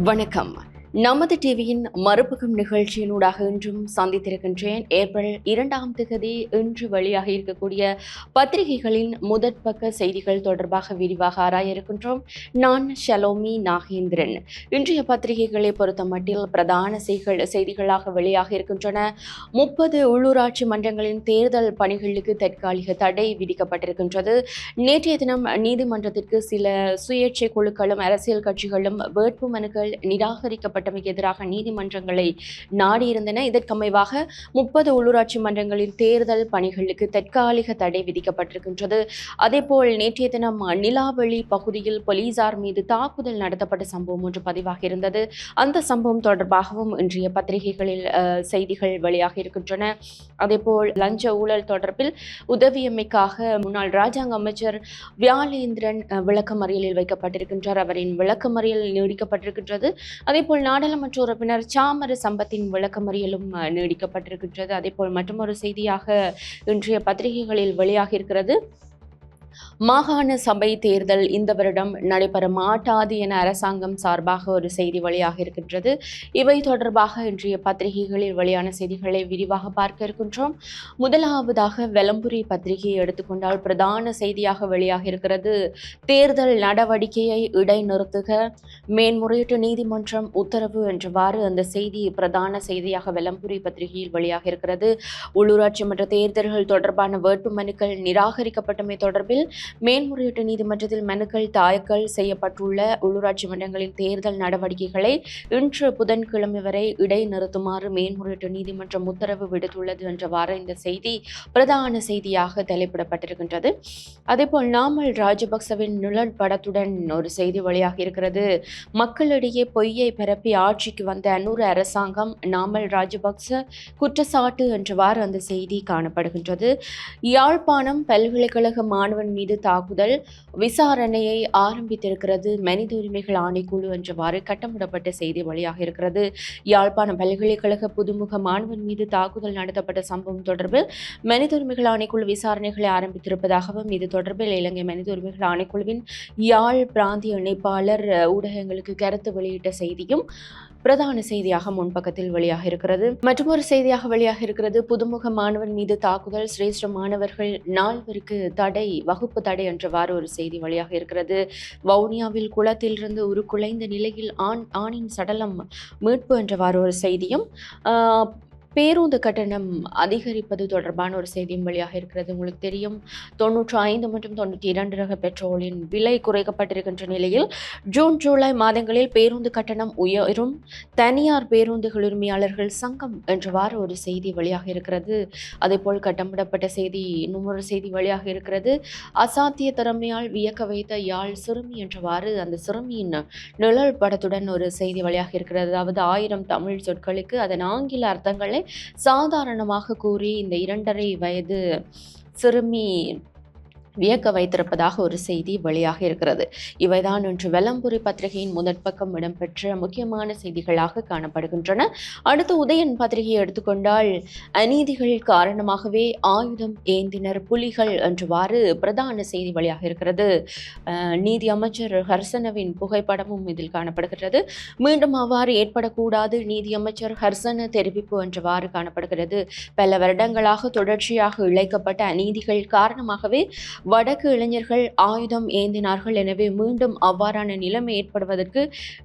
வணக்கம். நமது டிவியின் மறுபக்கம் நிகழ்ச்சியினூடாக இன்றும் சந்தித்திருக்கின்றேன். ஏப்ரல் 2ஆம் தேதி இன்று வெளியாக இருக்கக்கூடிய பத்திரிகைகளின் முதற்பக்க செய்திகள் தொடர்பாக விரிவாக ஆராய இருக்கின்றோம். நான் ஷலோமி நாகேந்திரன். இன்றைய பத்திரிகைகளை பொறுத்த மட்டில் பிரதான செய்திகளாக வெளியாக இருக்கின்றன. 30 உள்ளூராட்சி மன்றங்களின் தேர்தல் பணிகளுக்கு தற்காலிக தடை விதிக்கப்பட்டிருக்கின்றது. நேற்றைய தினம் நீதிமன்றத்திற்கு சில சுயேட்சை குழுக்களும் அரசியல் கட்சிகளும் வேட்பு மனுக்கள் நிராகரிக்கப்பட்டமைக்கு எதிராக நீதிமன்றங்களை நாடியிருந்தன. இதற்கமைவாக 30 உள்ளூராட்சி மன்றங்களின் தேர்தல் பணிகளுக்கு தற்காலிக தடை விதிக்கப்பட்டிருக்கின்றது. அதேபோல் நேற்றைய தினம் நிலாவெளி பகுதியில் போலீசார் மீது தாக்குதல் நடத்தப்பட்ட சம்பவம் ஒன்று பதிவாகியிருந்தது. அந்த சம்பவம் தொடர்பாகவும் இன்றைய பத்திரிகைகளில் செய்திகள் வெளியாக இருக்கின்றன. அதேபோல் லஞ்ச ஊழல் தொடர்பில் உதவியமைக்காக முன்னாள் ராஜாங்க அமைச்சர் வியாழேந்திரன் விளக்கமறியலில் வைக்கப்பட்டிருக்கின்றார். அவரின் விளக்கமறியல் நீடிக்கப்பட்டிருக்கின்றது. அதேபோல் நாடாளுமன்ற உறுப்பினர் சாமர சம்பத்தின் விளக்கமறியலும் நீடிக்கப்பட்டிருக்கின்றது. அதேபோல் மற்றொரு செய்தியாக இன்றைய பத்திரிகைகளில் வெளியாக இருக்கிறது. மாகாண சபை தேர்தல் இந்த வருடம் நடைபெற மாட்டாது என அரசாங்கம் சார்பாக ஒரு செய்தி வெளியாக இருக்கின்றது. இவை தொடர்பாக இன்றைய பத்திரிகைகளில் வெளியான செய்திகளை விரிவாக பார்க்க இருக்கின்றோம். முதலாவதாக வெலம்புரி பத்திரிகையை எடுத்துக்கொண்டால் பிரதான செய்தியாக வெளியாக இருக்கிறது. தேர்தல் நடவடிக்கையை இடைநிறுத்துக மேன்முறையீட்டு நீதிமன்றம் உத்தரவு என்றவாறு அந்த செய்தி பிரதான செய்தியாக வெலம்புரி பத்திரிகையில் வெளியாக இருக்கிறது. உள்ளூராட்சி மன்ற தேர்தல்கள் தொடர்பான வேட்பு மனுக்கள் நிராகரிக்கப்பட்டமை தொடர்பில் மேன்முறையீட்டு நீதிமன்றத்தில் மனுக்கள் தாக்கல் செய்யப்பட்டுள்ள உள்ளூராட்சி மன்றங்களின் தேர்தல் நடவடிக்கைகளை இன்று புதன்கிழமை வரை இடைநிறுத்துமாறு மேன்முறையீட்டு நீதிமன்றம் உத்தரவு விடுத்துள்ளது என்றவாறு இந்த செய்தி பிரதான செய்தியாக தலைப்பிடப்பட்டிருக்கின்றது. அதேபோல் நாமல் ராஜபக்சவின் நிழல் படத்துடன் ஒரு செய்தி வெளியாக இருக்கிறது. மக்களிடையே பொய்யை பரப்பி ஆட்சிக்கு வந்த அன்னூறு அரசாங்கம் நாமல் ராஜபக்ச குற்றச்சாட்டு என்றவாறு அந்த செய்தி காணப்படுகின்றது. யாழ்ப்பாணம் பல்கலைக்கழக மாணவன் மீது தாக்குதல் விசாரணையை ஆரம்பித்திருக்கிறது மனித உரிமைகள் ஆணைக்குழு என்றவாறு கட்டமிடப்பட்ட செய்தி வழியாக இருக்கிறது. யாழ்ப்பாணம் பல்கலைக்கழக புதுமுக மாணவன் மீது தாக்குதல் நடத்தப்பட்ட சம்பவம் தொடர்பில் மனித உரிமைகள் ஆணைக்குழு விசாரணைகளை ஆரம்பித்திருப்பதாகவும் இது தொடர்பில் இலங்கை மனித உரிமைகள் ஆணைக்குழுவின் யாழ் பிராந்திய இணைப்பாளர் ஊடகங்களுக்கு கருத்து வெளியிட்ட செய்தியும் பிரதான செய்தியாக முன்பக்கத்தில் வெளியாக இருக்கிறது. மற்றொரு செய்தியாக வெளியாக இருக்கிறது. புதுமுக மாணவன் மீது தாக்குதல் சிரேஷ்ட மாணவர்கள் 4 தடை வகுப்பு தடை என்றவாறு ஒரு செய்தி வெளியாக இருக்கிறது. வவுனியாவில் குளத்திலிருந்து உருக்குலைந்த நிலையில் ஆணின் சடலம் மீட்பு என்றவாறு ஒரு செய்தியும் பேருந்து கட்டணம் அதிகரிப்பது தொடர்பான ஒரு செய்தியும் வழியாக இருக்கிறது. உங்களுக்கு தெரியும் 95 மற்றும் 92 ரக பெட்ரோலின் விலை குறைக்கப்பட்டிருக்கின்ற நிலையில் ஜூன் ஜூலை மாதங்களில் பேருந்து கட்டணம் உயரும் தனியார் பேருந்துகள் உரிமையாளர்கள் சங்கம் என்றவாறு ஒரு செய்தி வழியாக இருக்கிறது. அதேபோல் கட்டமிடப்பட்ட செய்தி இன்னொரு செய்தி வழியாக இருக்கிறது. அசாத்திய திறமையால் வியக்க வைத்த யாழ் சிறுமி என்றவாறு அந்த சிறுமியின் நிழல் படத்துடன் ஒரு செய்தி வழியாக இருக்கிறது. அதாவது 1000 தமிழ் சொற்களுக்கு அதன் ஆங்கில அர்த்தங்களை சாதாரணமாக கூறி இந்த 2.5 வயது சிறுமி வியக்க வைத்திருப்பதாக ஒரு செய்தி வெளியாக இருக்கிறது. இவைதான் இன்று வெலம்புரி பத்திரிகையின் முதற்பக்கம் இடம்பெற்ற முக்கியமான செய்திகளாக காணப்படுகின்றன. அடுத்து உதயன் பத்திரிகையை எடுத்துக்கொண்டால் அநீதிகள் காரணமாகவே ஆயுதம் ஏந்தினர் புலிகள் என்றவாறு பிரதான செய்தி வெளியாக இருக்கிறது. நீதி அமைச்சர் ஹர்சனவின் புகைப்படமும் இதில் காணப்படுகிறது. மீண்டும் அவ்வாறு ஏற்படக்கூடாது நீதி அமைச்சர் ஹர்சன தெரிவிப்பு என்றவாறு காணப்படுகிறது. பல வருடங்களாக தொடர்ச்சியாக இழைக்கப்பட்ட அநீதிகள் காரணமாகவே வடக்கு இளைஞர்கள் ஆயுதம் ஏந்தினார்கள். எனவே மீண்டும் அவ்வாறான நிலைமை ஏற்படுவதற்கு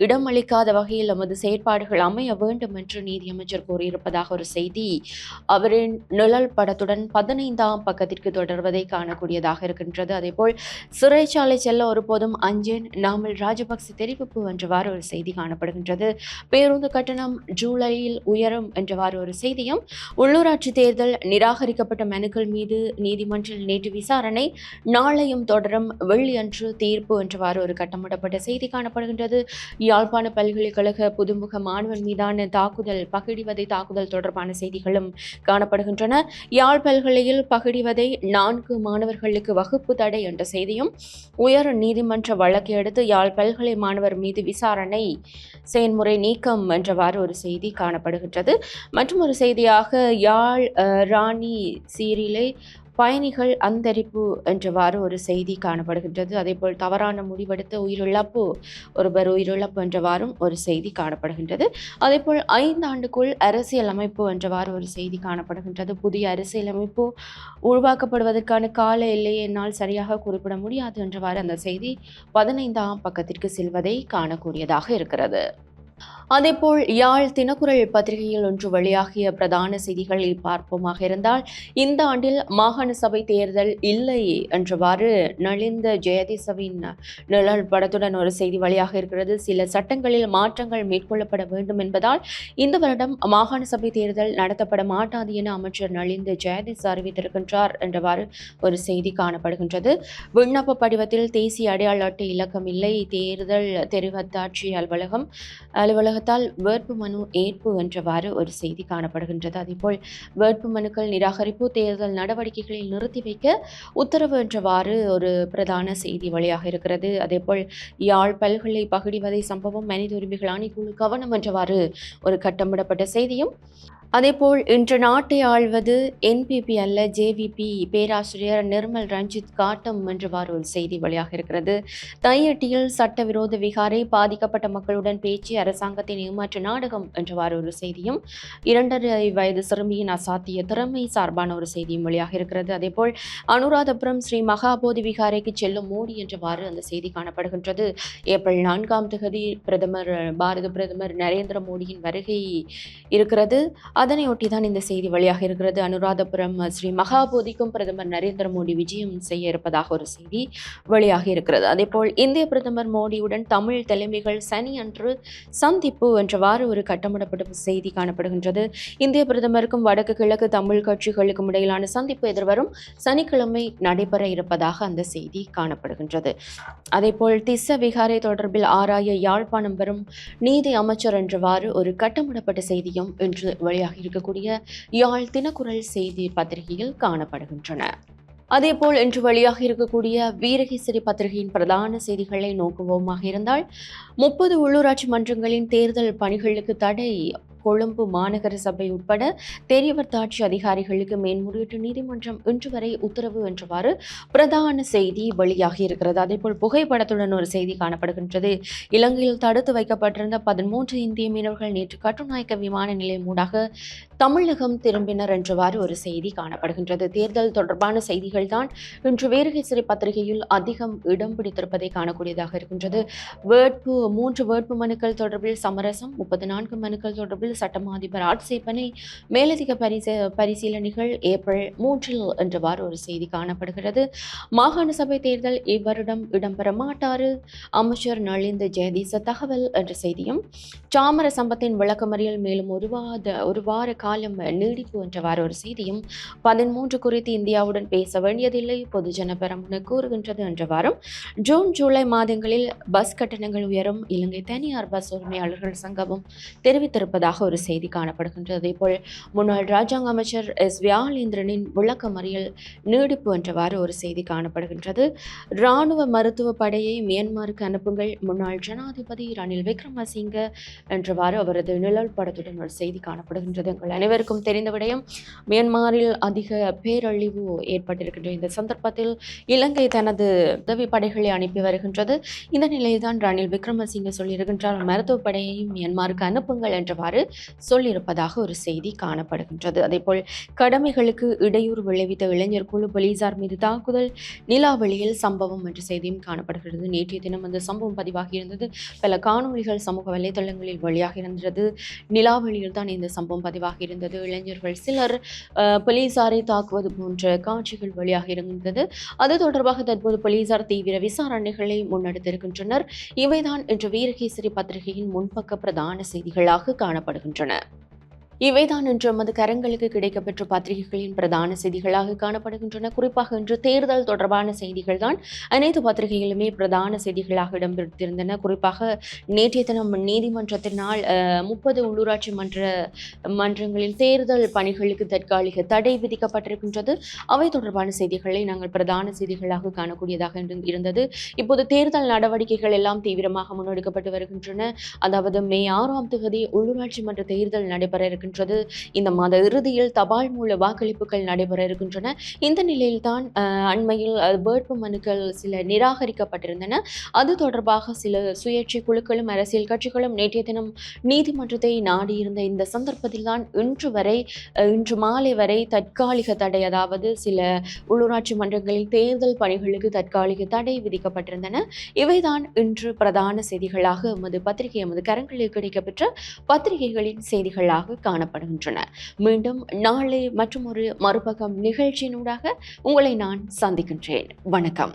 இடமளிக்காத வகையில் நமது செயற்பாடுகள் அமைய வேண்டும் என்று நீதியமைச்சர் கூறியிருப்பதாக ஒரு செய்தி அவரின் நிழல் படத்துடன் 15ஆம் பக்கத்திற்கு தொடர்வதை காணக்கூடியதாக இருக்கின்றது. அதேபோல் சிறைச்சாலை செல்ல ஒருபோதும் அஞ்சேன் நாமல் ராஜபக்ச தெரிவிப்பு என்றவாறு ஒரு செய்தி காணப்படுகின்றது. பேருந்து கட்டணம் ஜூலையில் உயரும் என்றவாறு ஒரு செய்தியும் உள்ளூராட்சி தேர்தல் நிராகரிக்கப்பட்ட மனுக்கள் மீது நீதிமன்றில் நேற்று விசாரணை நாளையும் தொடரும் வெள்ளியன்று தீர்ப்பு என்றவாறு ஒரு கட்டமிடப்பட்ட செய்தி காணப்படுகின்றது. யாழ்ப்பாண பல்கலைக்கழக புதுமுக மாணவன் மீதான தாக்குதல் பகிடிவதை தாக்குதல் தொடர்பான செய்திகளும் காணப்படுகின்றன. யாழ் பல்கலையில் பகிடிவதை 4 மாணவர்களுக்கு வகுப்பு தடை என்ற செய்தியும் உயர் நீதிமன்ற வழக்கை அடுத்து யாழ் பல்கலை மாணவர் மீது விசாரணை செயல்முறை நீக்கம் என்றவாறு ஒரு செய்தி காணப்படுகின்றது. மற்றும் ஒரு செய்தியாக யாழ் ராணி சீரிலை பயணிகள் அந்தரிப்பு என்றவாறு ஒரு செய்தி காணப்படுகின்றது. அதேபோல் தவறான முடிவெடுத்து ஒருவர் உயிரிழப்பு என்றவாறும் ஒரு செய்தி காணப்படுகின்றது. அதேபோல் 5 ஆண்டுக்குள் அரசியலமைப்பு என்றவாறு ஒரு செய்தி காணப்படுகின்றது. புதிய அரசியலமைப்பு உருவாக்கப்படுவதற்கான கால எல்லையை என்னால் சரியாக குறிப்பிட முடியாது என்றவாறு அந்த செய்தி 15ஆம் பக்கத்திற்கு செல்வதை காணக்கூடியதாக இருக்கிறது. அதேபோல் யாழ் தினக்குரல் பத்திரிகையில் ஒன்று வெளியாகிய பிரதான செய்திகளை பார்ப்போமாக இருந்தால், இந்த ஆண்டில் மாகாண சபை தேர்தல் இல்லை என்றவாறு நலிந்த ஜெயதிசவின் நிழல் படத்துடன் ஒரு செய்தி வெளியாக இருக்கிறது. சில சட்டங்களில் மாற்றங்கள் மேற்கொள்ளப்பட வேண்டும் என்பதால் இந்த வருடம் மாகாண சபை தேர்தல் நடத்தப்பட மாட்டாது என அமைச்சர் நலிந்த ஜெயதிஸ் அறிவித்திருக்கின்றார் என்றவாறு ஒரு செய்தி காணப்படுகின்றது. விண்ணப்ப படிவத்தில் தேசிய அடையாள அட்டை இலக்கம் இல்லை. தேர்தல் தெரிவத்தாட்சி அலுவலகத்தால் வேட்பு மனு ஏற்பு என்றவாறு ஒரு செய்தி காணப்படுகின்றது. அதேபோல் வேட்பு மனுக்கள் நிராகரிப்பு, தேர்தல் நடவடிக்கைகளை நிறுத்தி வைக்க உத்தரவு என்றவாறு ஒரு பிரதான செய்தி வழியாக இருக்கிறது. அதேபோல் யாழ் பல்கலை பகுடிவதை சம்பவம் மனித உரிமைகள் ஆணைக்குழு கவனம் என்றவாறு ஒரு கட்டமிடப்பட்ட செய்தியும், அதேபோல் இன்று நாட்டை ஆள்வது என்பிபி அல்ல ஜேவிபி, பேராசிரியர் நிர்மல் ரஞ்சித் காட்டம் என்றவாறு ஒரு செய்தி வழியாக இருக்கிறது. தையட்டியில் சட்டவிரோத விகாரை, பாதிக்கப்பட்ட மக்களுடன் பேச்சு, அரசாங்கத்தின் ஏமாற்று நாடகம் என்றவாறு ஒரு செய்தியும், 2.5 வயது சிறுமியின் அசாத்திய திறமை சார்பான ஒரு செய்தியும் வழியாக இருக்கிறது. அதேபோல் அனுராதபுரம் ஸ்ரீ மகாபோதி விகாரைக்கு செல்லும் மோடி என்றவாறு அந்த செய்தி காணப்படுகின்றது. ஏப்ரல் 4ஆம் தேதி பாரத பிரதமர் நரேந்திர மோடியின் வருகை இருக்கிறது. அதனையொட்டிதான் இந்த செய்தி வழியாக இருக்கிறது. அனுராதபுரம் ஸ்ரீ மகாபோதிக்கும் பிரதமர் நரேந்திர மோடி விஜயம் செய்ய இருப்பதாக ஒரு செய்தி வெளியாக இருக்கிறது. அதேபோல் இந்திய பிரதமர் மோடியுடன் தமிழ் தலைமைகள் சனி அன்று சந்திப்பு என்றவாறு ஒரு கட்டமிடப்பட்ட செய்தி காணப்படுகின்றது. இந்திய பிரதமருக்கும் வடக்கு கிழக்கு தமிழ் கட்சிகளுக்கும் இடையிலான சந்திப்பு எதிர்வரும் சனிக்கிழமை நடைபெற இருப்பதாக அந்த செய்தி காணப்படுகின்றது. அதேபோல் திஸ்ஸ விகாரை தொடர்பில் ஆராய யாழ்ப்பாணம் வரும் நீதி அமைச்சர் என்றவாறு ஒரு கட்டமிடப்பட்ட செய்தியும் இன்று வெளியாக இருக்கக்கூடிய யாழ் தினக்குரல் செய்தி பத்திரிகையில் காணப்படுகின்றன. அதேபோல் இன்று வெளியாக இருக்கக்கூடிய வீரகேசரி பத்திரிகையின் பிரதான செய்திகளை நோக்குவோமாக இருந்தால், 30 உள்ளூராட்சி மன்றங்களின் தேர்தல் பணிகளுக்கு தடை, கொழும்பு மாநகர சபை உட்பட தெரிவர்த்தாட்சி அதிகாரிகளுக்கு மேன்முறையீட்டு நீதிமன்றம் இன்று வரை உத்தரவு என்றவாறு பிரதான செய்தி வெளியாகி இருக்கிறது. அதேபோல் புகைப்படத்துடன் ஒரு செய்தி காணப்படுகின்றது. இலங்கையில் தடுத்து வைக்கப்பட்டிருந்த 13 இந்திய மீனவர்கள் நேற்று கட்டுநாயக்க விமான நிலையம் ஊடாக தமிழகம் திரும்பினர் என்றவாறு ஒரு செய்தி காணப்படுகின்றது. தேர்தல் தொடர்பான செய்திகள் தான் இன்று வீரகேசரி பத்திரிகையில் அதிகம் இடம் பிடித்திருப்பதை காணக்கூடியதாக இருக்கின்றது. 3 வேட்பு மனுக்கள் தொடர்பில் சமரசம், 34 மனுக்கள் தொடர்பில் சட்டமா அதிபர் ஆட்சேபனை, மேலதிக பரிசீலனைகள் ஏப்ரல் 3 என்றவாறு ஒரு செய்தி காணப்படுகிறது. மாகாண சபை தேர்தல் இவ்வருடம் இடம்பெற மாட்டாறு, அமைச்சர் நலிந்த ஜெயதீச தகவல் என்ற செய்தியும், சாமர சம்பத்தின் விளக்கமறியல் மேலும் ஒரு வார காலம் நீடிப்பு என்றவாறு ஒரு செய்தியும், 13 குறித்து இந்தியாவுடன் பேச வேண்டியதில்லை பொதுஜன பெரமுன கூறுகின்றது என்றவாறும், ஜூன் ஜூலை மாதங்களில் பஸ் கட்டணங்கள் உயரும், இலங்கை தனியார் பஸ் உரிமையாளர்கள் சங்கமும் தெரிவித்திருப்பதாக ஒரு செய்தி காணப்படுகின்றது. அதேபோல் முன்னாள் ராஜாங்க அமைச்சர் எஸ் வியாழேந்திரனின் விளக்கமறியல் நீடிப்பு என்றவாறு ஒரு செய்தி காணப்படுகின்றது. இராணுவ மருத்துவ படையை மியான்மருக்கு அனுப்புங்கள், முன்னாள் ஜனாதிபதி ரணில் விக்ரமசிங்க என்றவாறு அவரது நிழல் படத்துடன் ஒரு செய்தி காணப்படுகின்றது. எங்கள் அனைவருக்கும் தெரிந்த விடயம், மியான்மரில் அதிக பேரழிவு ஏற்பட்டிருக்கின்ற இந்த சந்தர்ப்பத்தில் இலங்கை தனது உதவி படைகளை அனுப்பி வருகின்றது. இந்த நிலையில்தான் ரணில் விக்ரமசிங்க சொல்லியிருக்கின்றார், மருத்துவ படையை மியான்மருக்கு அனுப்புங்கள் என்றவாறு சொல்லியிருப்பதாக ஒரு செய்தி காணப்படுகின்றது. அதேபோல் கடமைகளுக்கு இடையூறு விளைவித்த இளைஞர் குழு போலீசார் மீது தாக்குதல், நிலாவெளியில் சம்பவம் என்ற செய்தியும் காணப்படுகிறது. நேற்றைய தினம் அந்த சம்பவம் பதிவாகி இருந்தது. பல காணொலிகள் சமூக வலைதளங்களில் வெளியாக இருந்தது. நிலாவெளியில் தான் இந்த சம்பவம் பதிவாகி இருந்தது. இளைஞர்கள் சிலர் போலீசாரை தாக்குவது போன்ற காட்சிகள் வெளியாக இருந்தது. அது தொடர்பாக தற்போது போலீசார் தீவிர விசாரணைகளை முன்னெடுத்திருக்கின்றனர். இவைதான் இன்று வீரகேசரி பத்திரிகையின் முன்பக்க பிரதான செய்திகளாக காணப்படுகின்றன. இவைதான் இன்று நமது கரங்களுக்கு கிடைக்கப்பெற்ற பத்திரிகைகளின் பிரதான செய்திகளாக காணப்படுகின்றன. குறிப்பாக இன்று தேர்தல் தொடர்பான செய்திகள் தான் அனைத்து பத்திரிகைகளுமே பிரதான செய்திகளாக இடம்பெற்றிருந்தன. குறிப்பாக நேற்றைய தினம் நீதிமன்றத்தினால் 30 உள்ளூராட்சி மன்றங்களின் தேர்தல் பணிகளுக்கு தற்காலிக தடை விதிக்கப்பட்டிருக்கின்றது. அவை தொடர்பான செய்திகளை நாங்கள் பிரதான செய்திகளாக காணக்கூடியதாக இருந்தது. இப்போது தேர்தல் நடவடிக்கைகள் எல்லாம் தீவிரமாக முன்னெடுக்கப்பட்டு வருகின்றன. அதாவது மே 6ஆம் தேதி உள்ளூராட்சி மன்ற தேர்தல் நடைபெற இருக்கின்றது. இந்த மாத இறுதியில் தபால் மூல வாக்களிப்புகள் நடைபெற இருக்கின்றன. இந்த நிலையில்தான் அண்மையில் வேட்பு மனுக்கள் சில நிராகரிக்கப்பட்டிருந்தன. அது தொடர்பாக சில சுயேட்சை குழுக்களும் அரசியல் கட்சிகளும் நேற்றைய தினம் நீதிமன்றத்தை நாடியிருந்த இந்த சந்தர்ப்பத்தில் தான் இன்று மாலை வரை தற்காலிக தடை, அதாவது சில உள்ளூராட்சி மன்றங்களில் தேர்தல் பணிகளுக்கு தற்காலிக தடை விதிக்கப்பட்டிருந்தன. இவைதான் இன்று பிரதான செய்திகளாக எமது கரங்களில் கிடைக்கப்பெற்ற பத்திரிகைகளின் செய்திகளாக காணப்படுகின்றன. மீண்டும் நாளை மற்றும் ஒரு மறுபக்கம் நிகழ்ச்சியினூடாக உங்களை நான் சந்திக்கின்றேன். வணக்கம்.